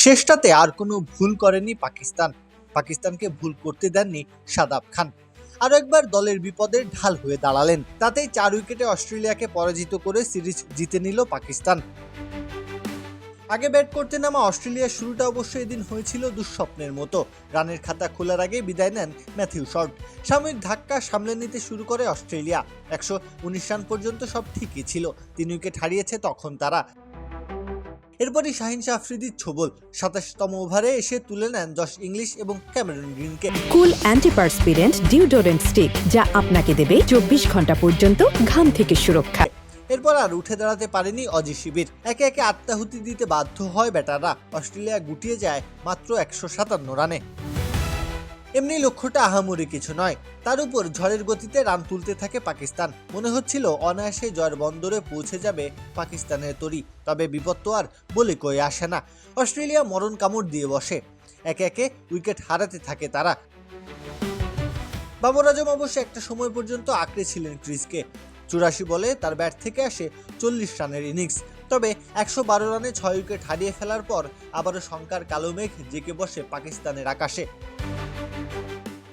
শেষটাতে আর কোনো ভুল করেনি পাকিস্তানকে ভুল করতে দেননি শাদাব খান। আরও একবার দলের বিপদের ঢাল হয়ে দাঁড়ালেন। তাতেই 4 উইকেটে অস্ট্রেলিয়াকে পরাজিত করে সিরিজ জিতে নিল পাকিস্তান। আগে ব্যাট করতে নামা অস্ট্রেলিয়ার শুরুটা অবশ্য এদিন হয়েছিল দুঃস্বপ্নের মতো। রানের খাতা খোলার আগে বিদায় নেন ম্যাথিউ শর্ট। সাময়িক ধাক্কা সামলে নিতে শুরু করে অস্ট্রেলিয়া। 119 রান পর্যন্ত সব ঠিকই ছিল। 3 উইকেট হারিয়েছে তখন তারা। এরপরই শাহিন শাহ আফ্রিদির ছোবল 27তম ওভারে এসে তুলে নেন জশ ইংলিশ এবং ক্যামেরন গ্রিনকে। কুল অ্যান্টিপারস্পিরেন্ট ডিওডোরেন্ট স্টিক, যা আপনাকে দেবে 24 ঘন্টা পর্যন্ত ঘাম থেকে সুরক্ষা। এরপর আর উঠে দাঁড়াতে পারেনি অজি শিবির। একে একে আত্মাহুতি দিতে বাধ্য হয় ব্যাটাররা। অস্ট্রেলিয়া গুটিয়ে যায় মাত্র 157 রানে। এমনি লক্ষ্যটা আহামরি কিছু নয়, তার উপর ঝড়ের গতিতে রান তুলতে থাকে পাকিস্তান। মনে হচ্ছিল অনায়াসে জয়ের বন্দরে পৌঁছে যাবে পাকিস্তানের তরি। তবে বিপদ তো আর বলে কয়ে আসে না। অস্ট্রেলিয়া মরণ কামড় দিয়ে বসে। একে একে উইকেট হারাতে থাকে তারা। বাবর আজম অবশ্য একটা সময় পর্যন্ত আঁকড়ে ছিলেন ক্রিজকে। 84 বলে তার ব্যাট থেকে আসে 40 রানের ইনিংস। তবে 112 রানে 6 উইকেট হারিয়ে ফেলার পর আবারও শঙ্কার কালো মেঘ জেঁকে বসে পাকিস্তানের আকাশে।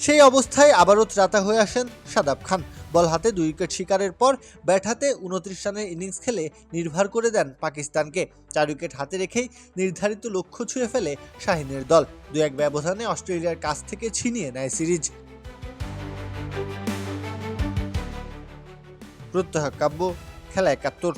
সেই অবস্থায় আবারও ত্রাতা হয়ে আসেন শাদাব খান। বল হাতে 2 উইকেট শিকারের পর ব্যাট হাতে 29 রানের ইনিংস খেলে নির্ভর করে দেন পাকিস্তানকে। 4 উইকেট হাতে রেখেই নির্ধারিত লক্ষ্য ছুঁয়ে ফেলে শাহিনের দল। 2-1 ব্যবধানে অস্ট্রেলিয়ার কাছ থেকে ছিনিয়ে নেয় সিরিজ। প্রত্যহ কাব্য, খেলা 71।